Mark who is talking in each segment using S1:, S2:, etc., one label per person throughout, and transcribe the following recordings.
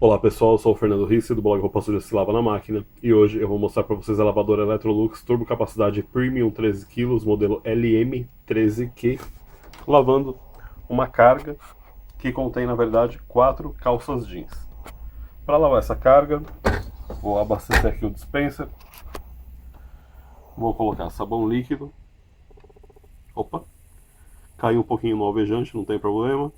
S1: Olá pessoal, eu sou o Fernando Risse do blog Roupa Suja Se Lava na Máquina e hoje eu vou mostrar para vocês a lavadora Electrolux Turbo Capacidade Premium 13 kg, modelo LM13Q, lavando uma carga que contém na verdade 4 calças jeans. Para lavar essa carga, vou abastecer aqui o dispenser, vou colocar sabão líquido, opa, caiu um pouquinho no alvejante, não tem problema.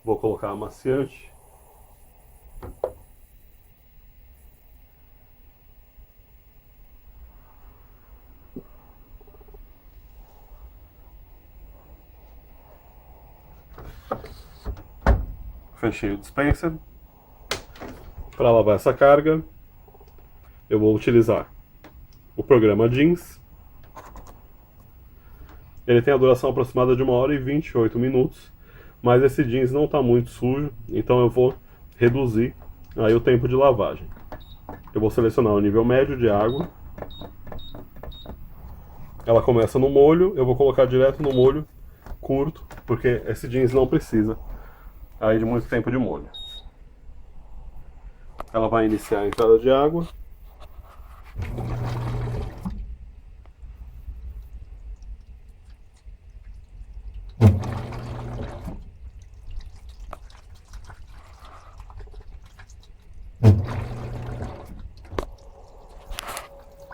S1: Vou colocar amaciante. Fechei o dispenser. Para lavar essa carga, eu vou utilizar o programa Jeans. Ele tem a duração aproximada de 1 hora e 28 minutos, mas esse jeans não está muito sujo, então eu vou reduzir aí o tempo de lavagem. Eu vou selecionar o nível médio de água. Ela começa no molho, eu vou colocar direto no molho curto, porque esse jeans não precisa aí de muito tempo de molho. Ela vai iniciar a entrada de água.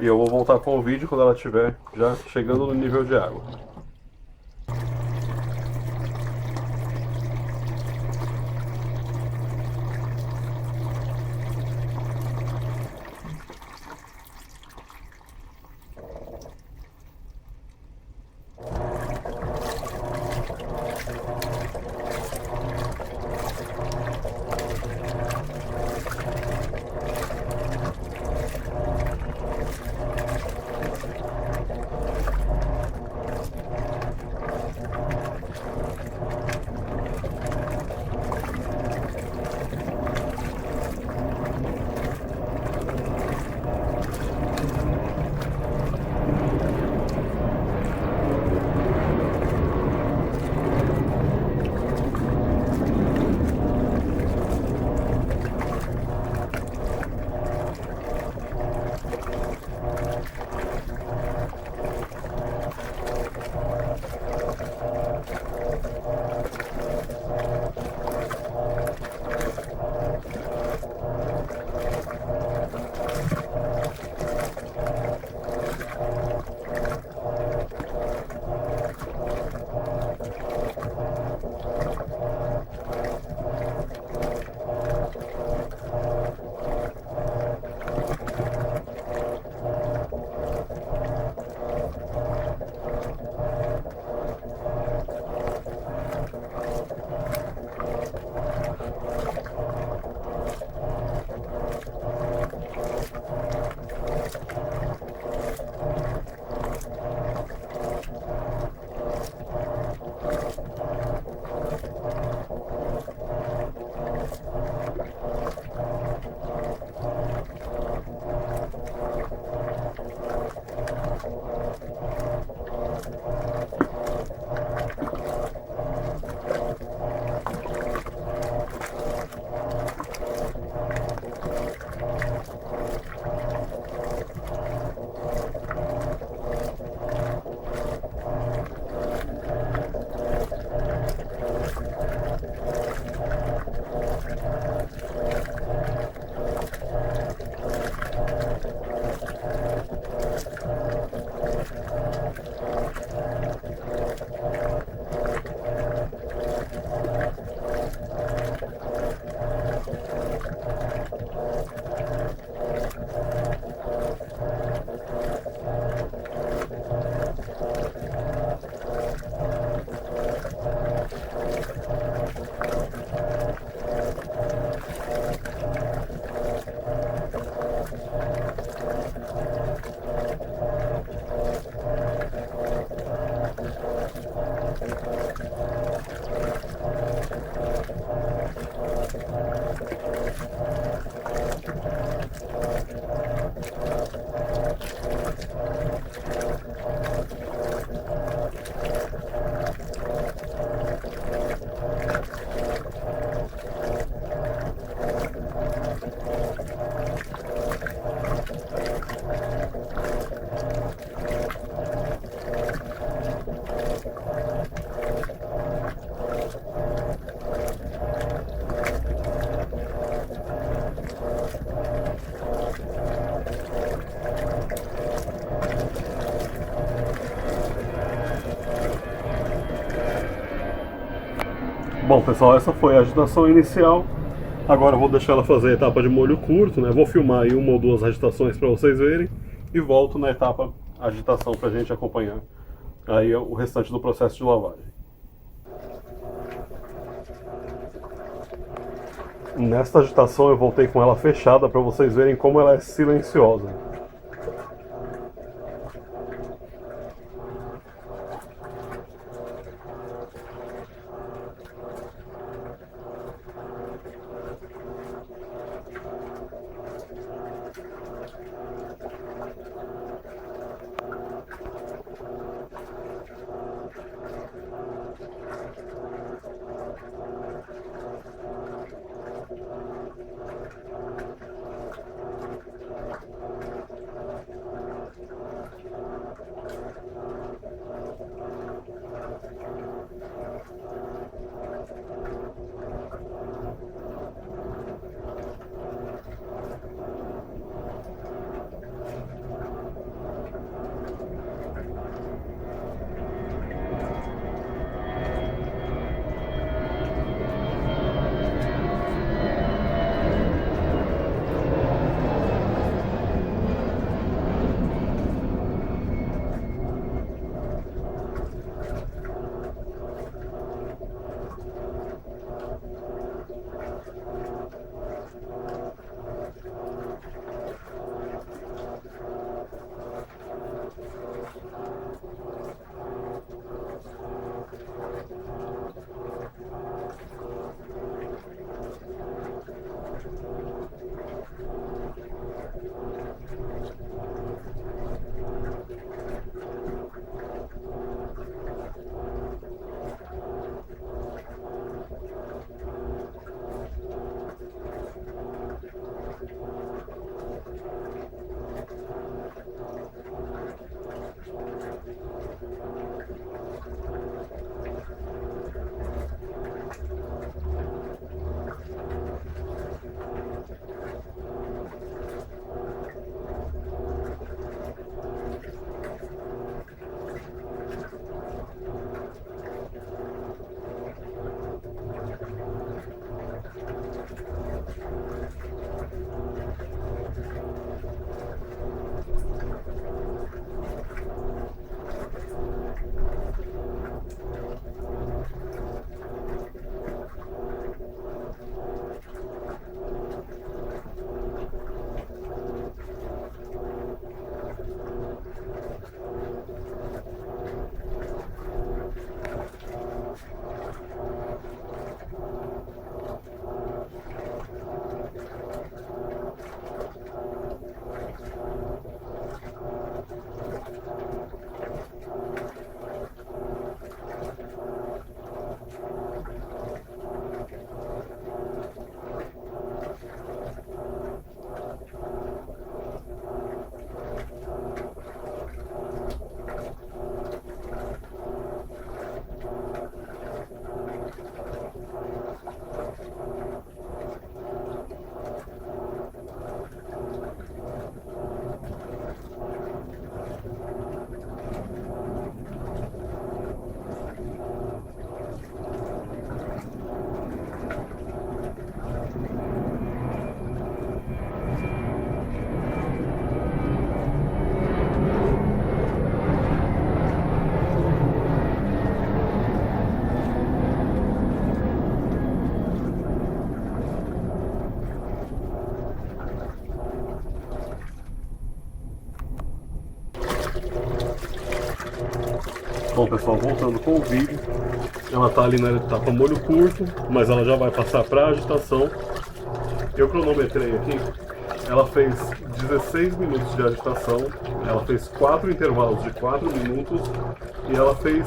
S1: E eu vou voltar com o vídeo quando ela estiver já chegando no nível de água. Bom pessoal, essa foi a agitação inicial. Agora eu vou deixar ela fazer a etapa de molho curto, né? Vou filmar aí uma ou duas agitações para vocês verem e volto na etapa agitação para a gente acompanhar aí o restante do processo de lavagem. Nesta agitação eu voltei com ela fechada para vocês verem como ela é silenciosa. Bom pessoal, voltando com o vídeo, ela está ali na etapa molho curto, mas ela já vai passar para agitação. Eu cronometrei aqui, ela fez 16 minutos de agitação, ela fez 4 intervalos de 4 minutos e ela fez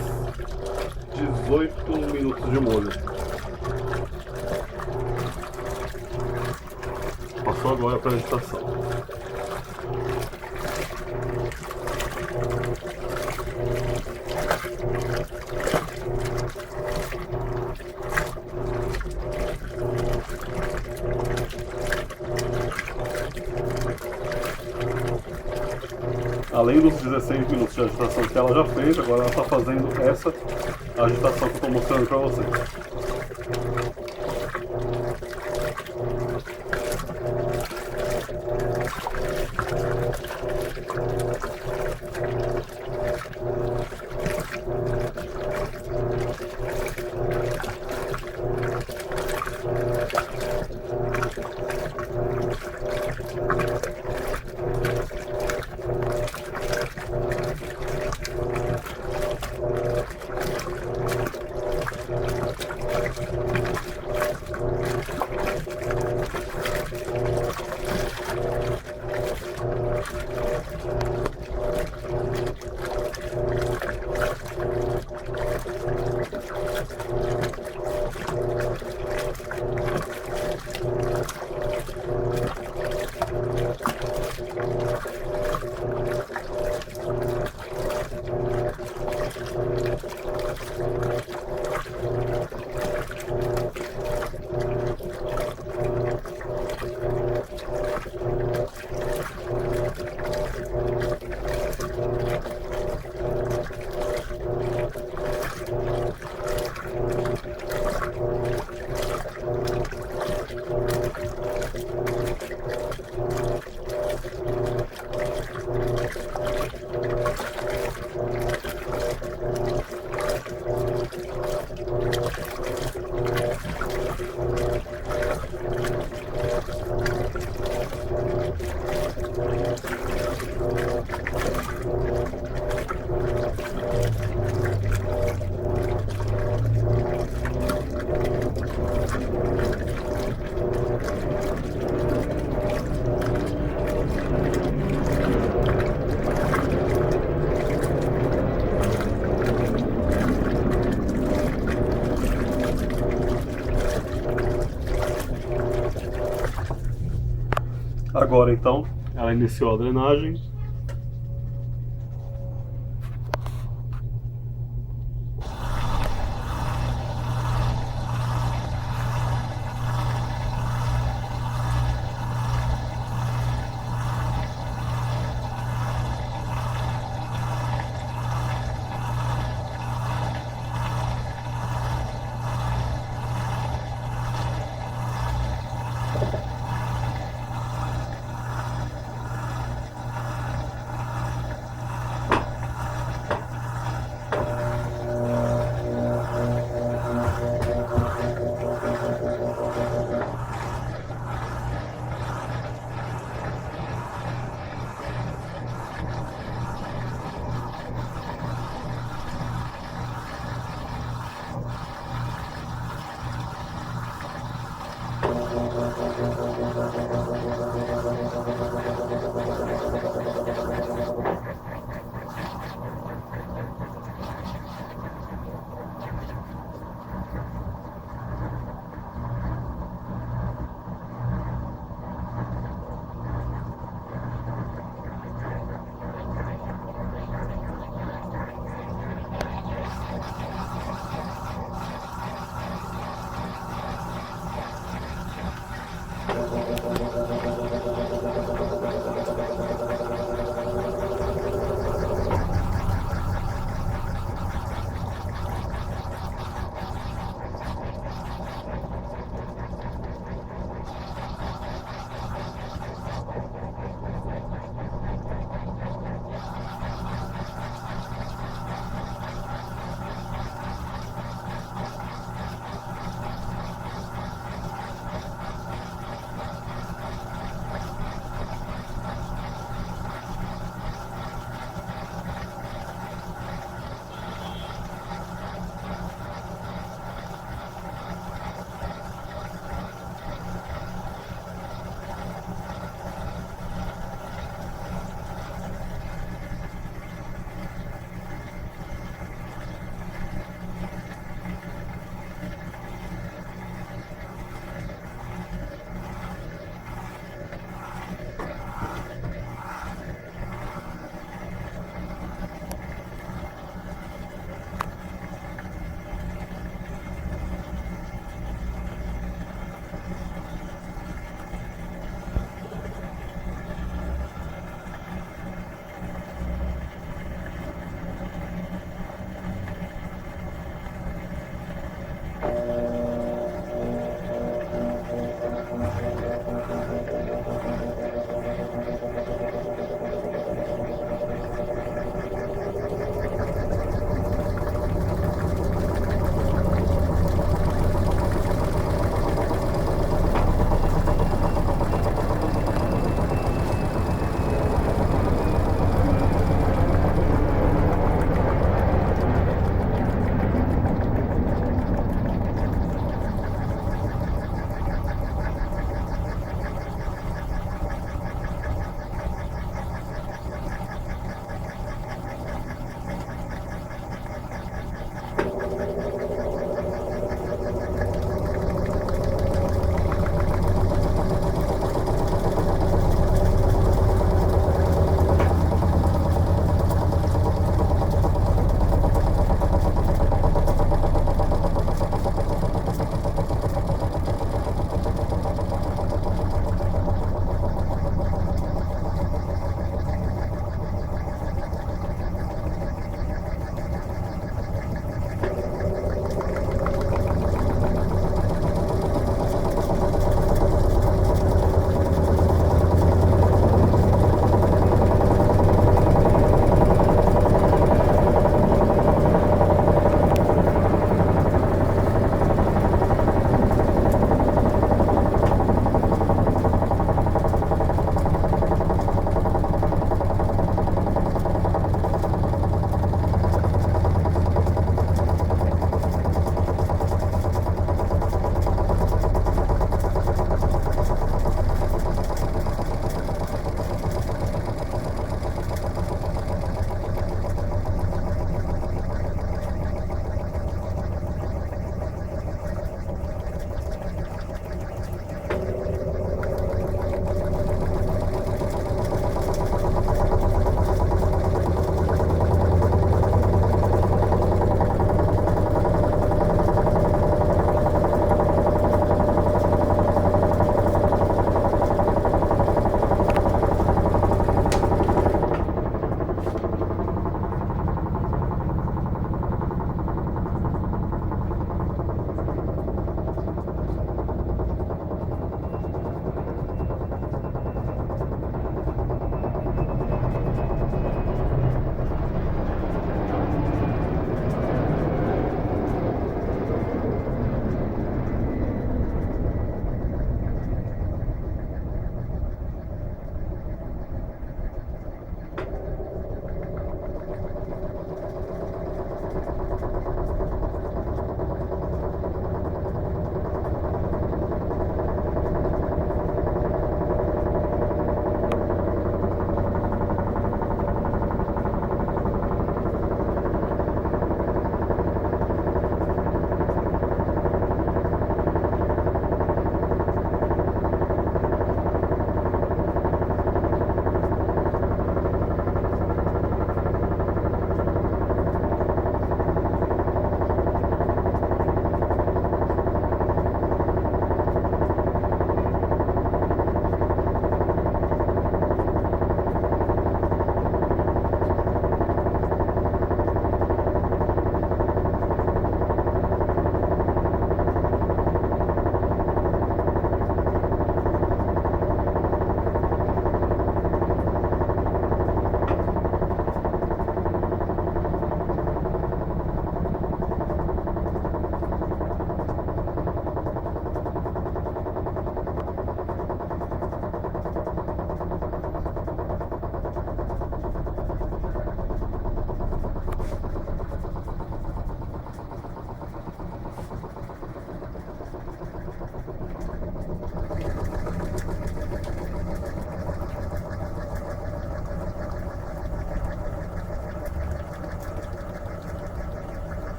S1: 18 minutos de molho. Passou agora para agitação. Além dos 16 minutos de agitação que ela já fez, agora ela está fazendo essa agitação que eu estou mostrando para vocês. Agora então, ela iniciou a drenagem.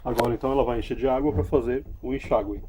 S1: Agora então ela vai encher de água para fazer o enxágue.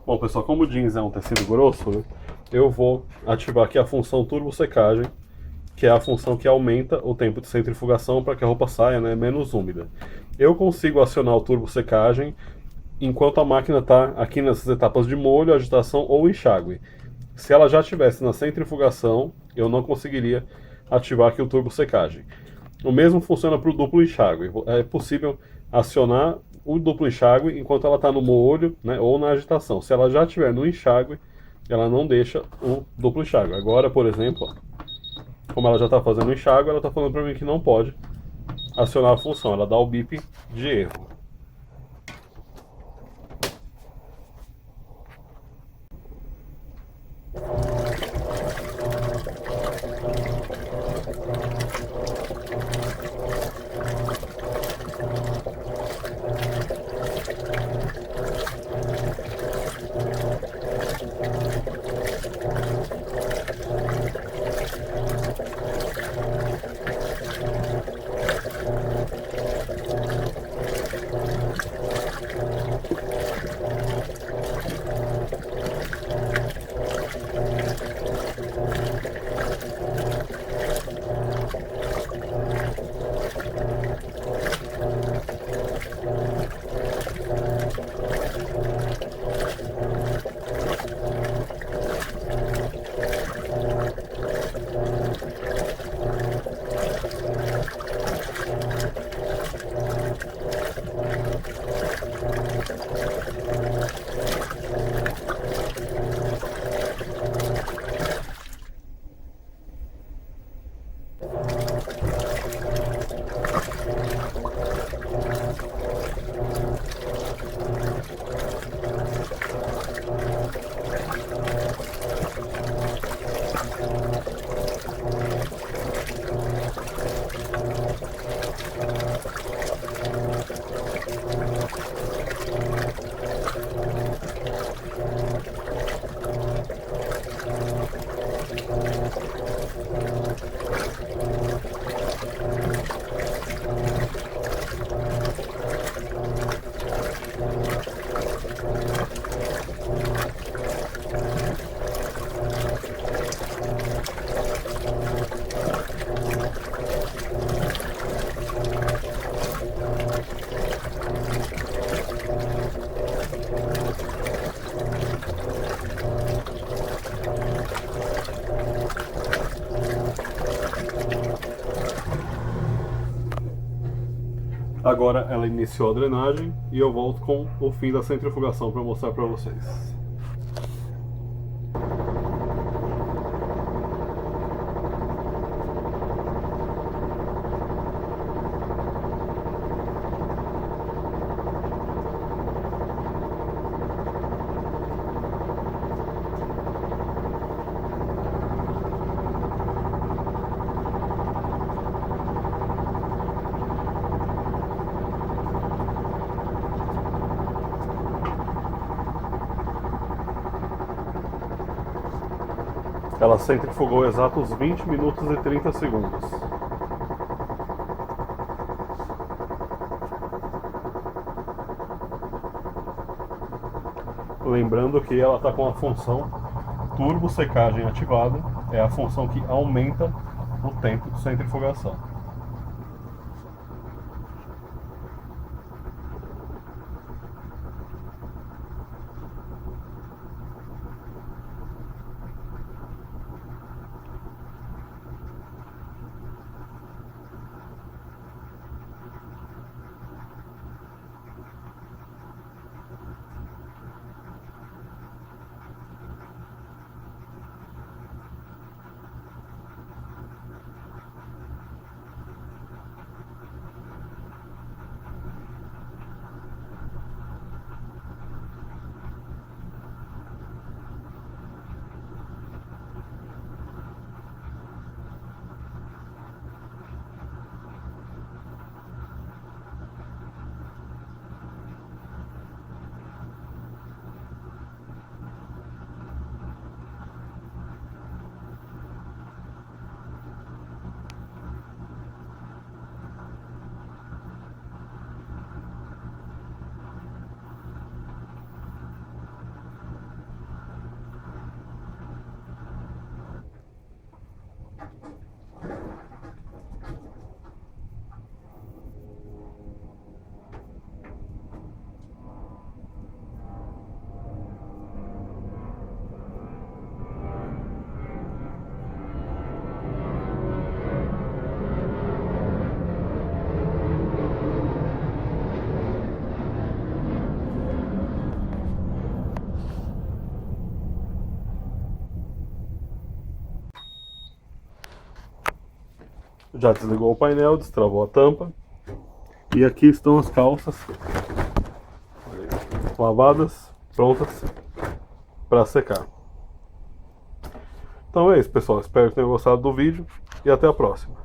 S1: Bom, pessoal, como o jeans é um tecido grosso, né, eu vou ativar aqui a função turbo secagem, que é a função que aumenta o tempo de centrifugação para que a roupa saia, né, menos úmida. Eu consigo acionar o turbo secagem enquanto a máquina está aqui nessas etapas de molho, agitação ou enxágue. Se ela já estivesse na centrifugação, eu não conseguiria ativar aqui o turbo secagem. O mesmo funciona para o duplo enxágue. É possível acionar o duplo enxágue enquanto ela está no molho, né, ou na agitação. Se ela já estiver no enxágue, ela não deixa o duplo enxágue. Agora, por exemplo, ó, como ela já está fazendo o enxágue, ela está falando para mim que não pode acionar a função. Ela dá o bip de erro. Agora ela iniciou a drenagem e eu volto com o fim da centrifugação para mostrar para vocês. Ela centrifugou exatos 20 minutos e 30 segundos. Lembrando que ela está com a função turbo secagem ativada, é a função que aumenta o tempo de centrifugação. Já desligou o painel, destravou a tampa. E aqui estão as calças lavadas, prontas para secar. Então é isso, pessoal. Espero que tenham gostado do vídeo e até a próxima.